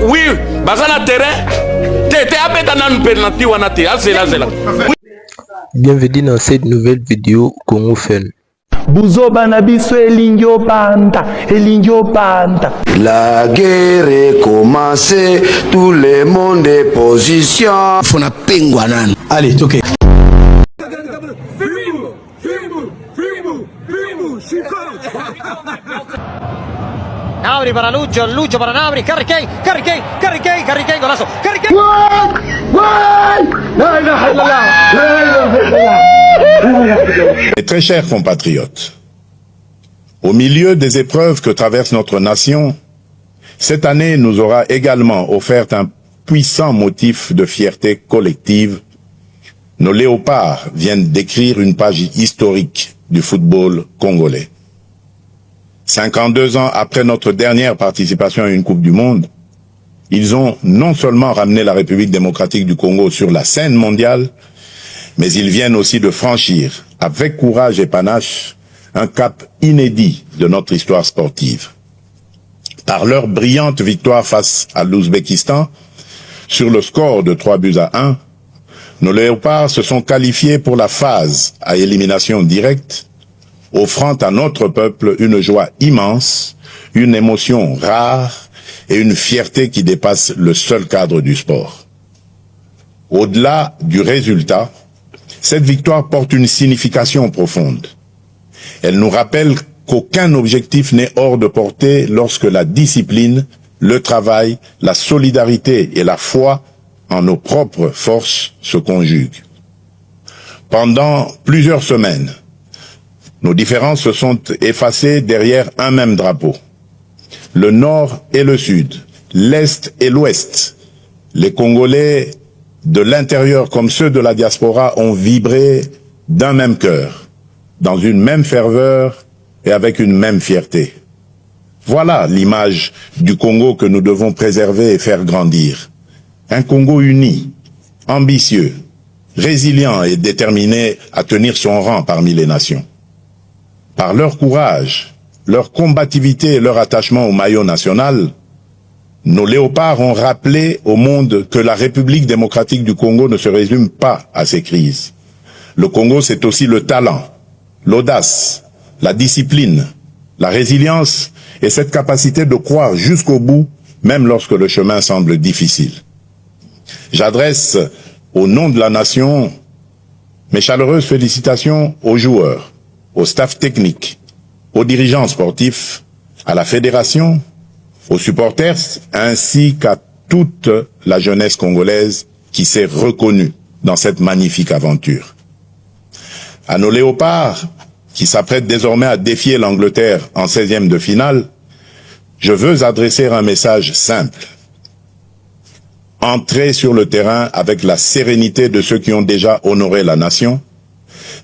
oui, bazana terrain, te abeta nan penalty wana te, azela. Bienvenue dans cette nouvelle vidéo Congo Fun. Buzoba na biso elingio panta. La guerre est commencée, tout le monde est position. Fona pengwanan. Allez, ok. Nabri para Lucho para Nabri, Carriquei, golazo, Carriquei. Mes très chers compatriotes, au milieu des épreuves que traverse notre nation, cette année nous aura également offert un puissant motif de fierté collective. Nos léopards viennent d'écrire une page historique du football congolais. 52 ans après notre dernière participation à une Coupe du Monde, ils ont non seulement ramené la République démocratique du Congo sur la scène mondiale, mais ils viennent aussi de franchir, avec courage et panache, un cap inédit de notre histoire sportive. Par leur brillante victoire face à l'Ouzbékistan, sur le score de 3-1, nos léopards se sont qualifiés pour la phase à élimination directe, offrant à notre peuple une joie immense, une émotion rare et une fierté qui dépasse le seul cadre du sport. Au-delà du résultat, cette victoire porte une signification profonde. Elle nous rappelle qu'aucun objectif n'est hors de portée lorsque la discipline, le travail, la solidarité et la foi en nos propres forces se conjuguent. Pendant plusieurs semaines, nos différences se sont effacées derrière un même drapeau. Le nord et le sud, l'est et l'ouest, les Congolais de l'intérieur comme ceux de la diaspora ont vibré d'un même cœur, dans une même ferveur et avec une même fierté. Voilà l'image du Congo que nous devons préserver et faire grandir. Un Congo uni, ambitieux, résilient et déterminé à tenir son rang parmi les nations. Par leur courage, leur combativité et leur attachement au maillot national, nos léopards ont rappelé au monde que la République démocratique du Congo ne se résume pas à ses crises. Le Congo, c'est aussi le talent, l'audace, la discipline, la résilience et cette capacité de croire jusqu'au bout, même lorsque le chemin semble difficile. J'adresse, au nom de la nation, mes chaleureuses félicitations aux joueurs, au staff technique, aux dirigeants sportifs, à la fédération, aux supporters, ainsi qu'à toute la jeunesse congolaise qui s'est reconnue dans cette magnifique aventure. À nos léopards, qui s'apprêtent désormais à défier l'Angleterre en 16e de finale, je veux adresser un message simple. Entrez sur le terrain avec la sérénité de ceux qui ont déjà honoré la nation,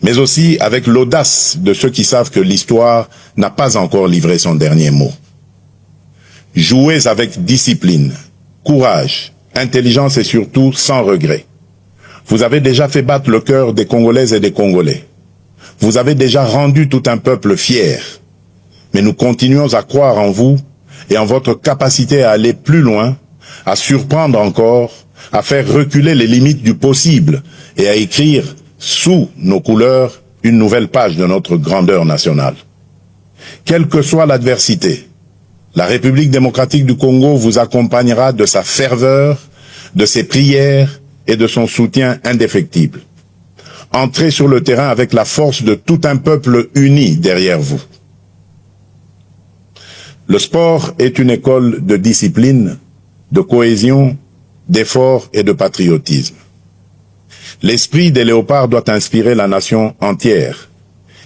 mais aussi avec l'audace de ceux qui savent que l'histoire n'a pas encore livré son dernier mot. Jouez avec discipline, courage, intelligence et surtout sans regret. Vous avez déjà fait battre le cœur des Congolaises et des Congolais. Vous avez déjà rendu tout un peuple fier. Mais nous continuons à croire en vous et en votre capacité à aller plus loin, à surprendre encore, à faire reculer les limites du possible et à écrire sous nos couleurs une nouvelle page de notre grandeur nationale. Quelle que soit l'adversité, la République démocratique du Congo vous accompagnera de sa ferveur, de ses prières et de son soutien indéfectible. Entrez sur le terrain avec la force de tout un peuple uni derrière vous. Le sport est une école de discipline, de cohésion, d'effort et de patriotisme. L'esprit des léopards doit inspirer la nation entière.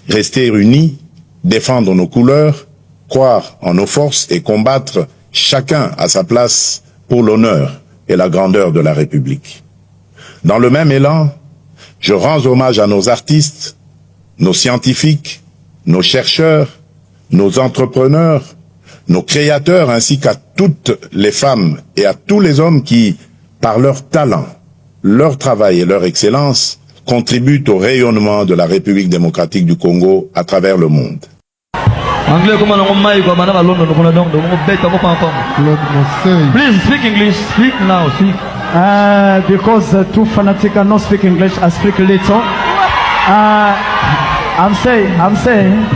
Rester unis, défendre nos couleurs, croire en nos forces et combattre chacun à sa place pour l'honneur et la grandeur de la République. Dans le même élan, je rends hommage à nos artistes, nos scientifiques, nos chercheurs, nos entrepreneurs, nos créateurs ainsi qu'à toutes les femmes et à tous les hommes qui, par leur talent, leur travail et leur excellence, contribuent au rayonnement de la République démocratique du Congo à travers le monde. Anglais comme on mai quoi mana London on donc beta mo pas Please speak English. Speak now. Speak. Because two fanatics cannot speak English, I speak little. I'm saying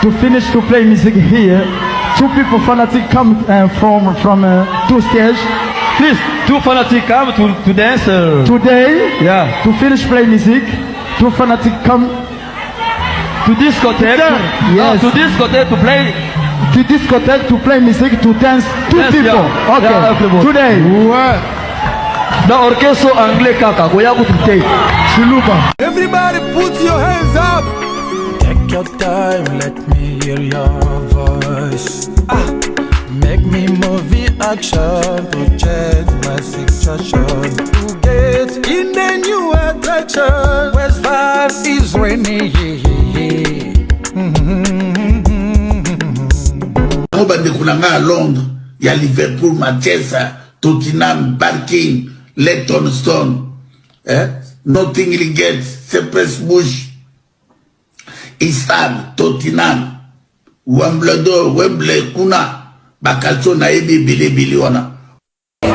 to finish to play music here, two people fanatic come from two stage. Please, two fanatics come to dance. Today, yeah. To finish play music, two fanatics come to discotheque. Yes. To discotheque to play. To discotheque to play music to dance. Two Yes, people. yeah. Okay. Yeah, Today. Ouais. Dans orchestre anglais kaka, koya kutute. Siluba. Everybody put your hands up. Take your time, let me hear your voice. Make me movie action to change my situation. To get in the new attraction. West Vibes is rainy. Bande kunanga à Londres, il y a Liverpool, Manchester, Tottenham, Barking, Leytonstone, Nottingham Hill, Cypress Bush, Islam, Tottenham, Wimbledon, Wembley, Kuna, Bakalso na ebi bili wana.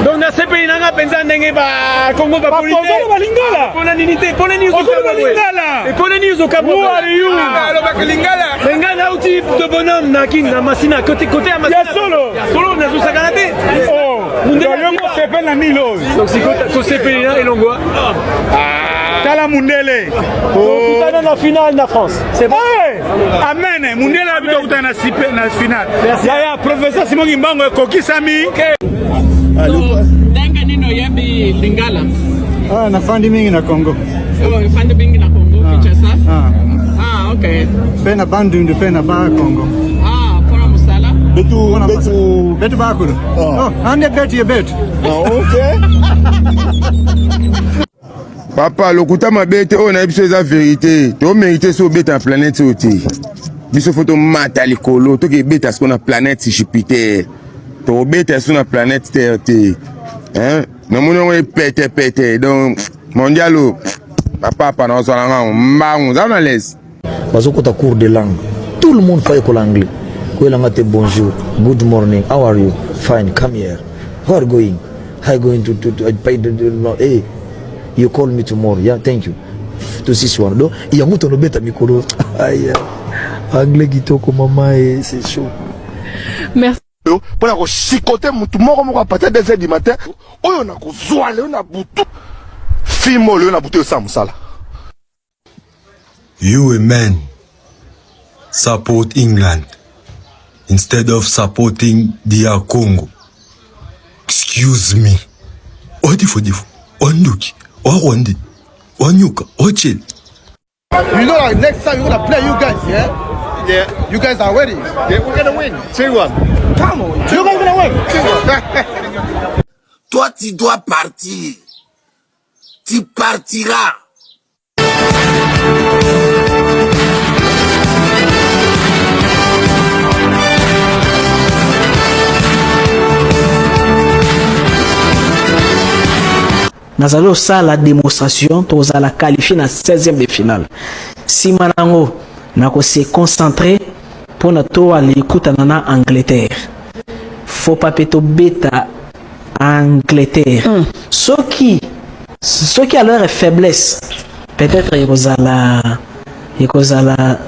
Donc na CPI nanga penza ndenge ba Congo ba polite. Ba lingala. Pona ninite, pona ni uzo lingala. Et pona ni uzo kabo. Who are you? Lo ba lingala. Lingala uti de bonhomme na king na masina côté à masina. Ya solo. Solo na zo sakanate. Oh. Mundela yongo CPI na milo. Donc si ko CPI na elongwa. Tala Mundele. Oh. Tutana na finale na France. C'est bon. Amen. Mundele abito kutana na finale. Ya professeur Simon Ngimbango kokisami. Denga nino yebi lingala. Nafandi mingi na Congo. Oh, nafandi mingi na Congo Kinshasa. Okay. Pena Bandundu, pena ba Congo. Pona musala. Betu bakulu. Oh, ande betu ye betu. Okay. Papa, lokuta mabete on a biso eza vérité. To mérité so beta en planète oti. Biso photo mata likolo, to ke beta ce qu'on a planète Jupiter. To beta sur la planète Terre. Hein? Nous mon pété donc mondialo. Papa pendant son langue, mbang, ça na laisse. Bazoko ta cours de langue. Tout le monde fait l'anglais. Ko langue te bonjour, good morning, how are you? Fine, come here. Where are you going? I going to pay the hey. You call me tomorrow. Yeah, thank you. To this one. Donc, il y a muto no beta mikolo. Aïe. Anglais kitoko mama c'est chaud. Merci. Pour la chicoter mutu moko à partir des 2h du matin. Oyo na ko zoale na butu. Fimo le na butu sa musala. You a man support England instead of supporting DR Congo. Excuse me. Odifo Onduki. Rwanda, Onyuka, Ochil. You know, like next time we're gonna play you guys, yeah? Yeah. You guys are ready? Yeah, we're gonna win. 3-1. Come on. You guys gonna win. 3-1. Toi, tu dois partir. Tu partiras. Nazalo ça la démonstration toza la qualifier na 16e de finale. Si manango nako se concentrer pour na to aller écouter na Angleterre. Faut pas peto bêta Angleterre. Ceux qui a leur faiblesse peut-être il cause la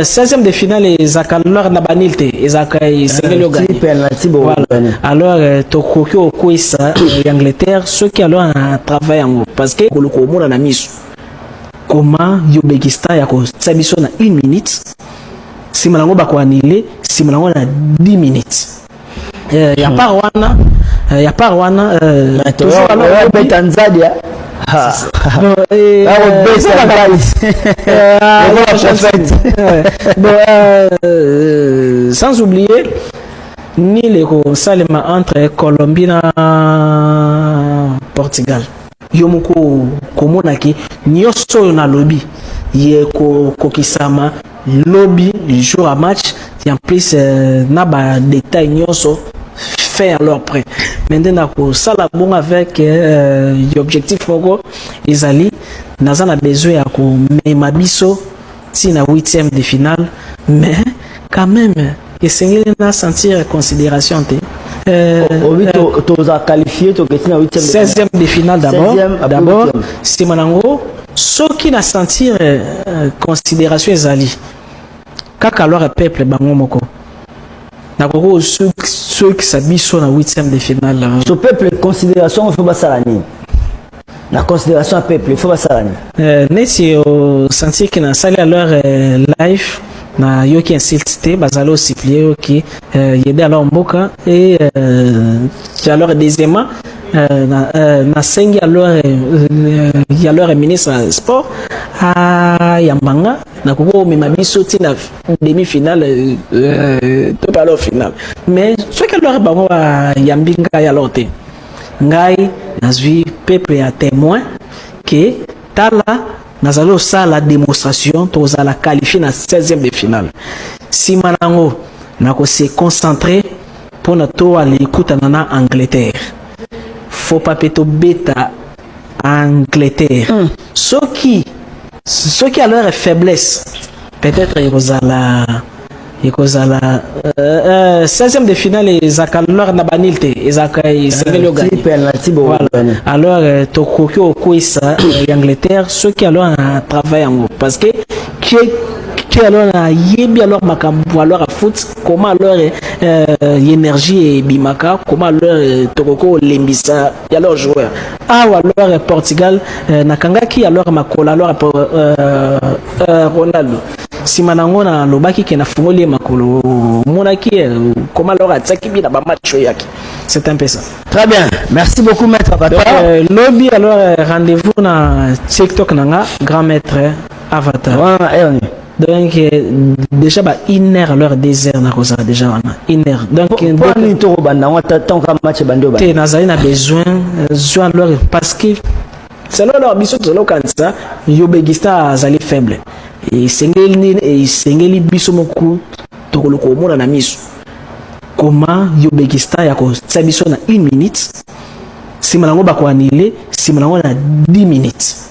16e de finale et Zakalor na banilte et Zakai Sengelo gagné. Alors Tokyo Kwisa Angleterre ceux qui alors travail en parce que le Congo na misu comment Uzbekistan ya ko sabiso na 1 minute si malango ba ko annuler si malango na 10 minutes ya par wana toujours alors Tanzania sans oublier ni les Salema entre Colombie et Portugal. Yomoko komonaki nyoso na lobby ye ko kisama lobby jour à match et en plus na ba détail nyoso fait alors près. Maintenant ko sala bon avec objectif moko ezali naza na besoin ya ko mema biso ti na 8e de finale mais quand même essayez de sentir considération. Tu as qualifié, tu as 16e de finale d'abord. C'est Manango. Ceux qui n'a sentir considération ezali. Kaka alors peuple bango moko. Nakoko ceux qui s'habillent sur la 8e de finale. Ce peuple considération il faut pas salani. La considération à peuple il faut pas salani. Nesi au sentir que na sali à leur live na yoki insulté bazalo supplier qui yede alors mboka et alors deuxièmement na sengi alors il y a leur ministre sport à Yambanga na kuko memabiso tina demi-finale to pas leur finale mais ce que leur bango yambinga ya lote ngai nazwi peuple à témoin que tala nazalo ça la démonstration toza la qualifier na 16e de finale si manango nako se concentrer pour na to aller écouter na Angleterre faut pas peto bêta Angleterre ceux qui a leur faiblesse peut-être il cause la 16e de finale ils accalent na banilte ils accalent sengelo gagner alors tokokyo okuisa Angleterre ceux qui alors travail en parce que qui alors yebi alors makambo alors à foot comment alors énergie et bimaka comment alors tokoko lembisa alors joueur alors Portugal nakangaki alors makola alors Ronaldo simanango na lobaki ke na fungoli makolo monaki comment alors atsaki bi na ba match yaki c'est un peu ça. Très bien, merci beaucoup maître Avatar. Lobby alors rendez-vous na TikTok nanga grand maître Avatar. Donc déjà bah 1 heure alors 2 heures na rosa déjà on a 1 heure donc pour ni to banda on t'attend comme match bando ba te nazali na besoin alors parce que c'est leur mission de l'Okansa Yobegista azali faible et sengeli biso moku to koloko mona na miso comment Yobegista ya ko tsabiso na 1 minute si malango ba ko anile si malango na 10 minutes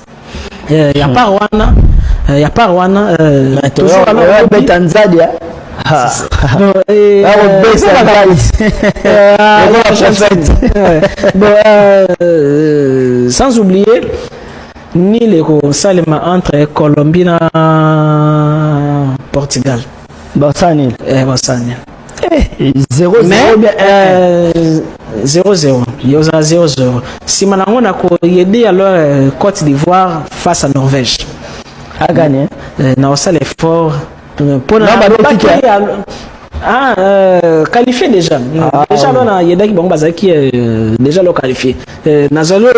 ya pas wana ya pas wana toujours alors Tanzania sans oublier ni les Salema entre Colombie et Portugal. Bassani. 0-0 il y a 0-0 si Manango n'a pas aidé alors Côte d'Ivoire face à Norvège a gagné n'a pas l'effort pour qualifié déjà déjà là il y a des qui bon bazaki déjà le qualifié nazalo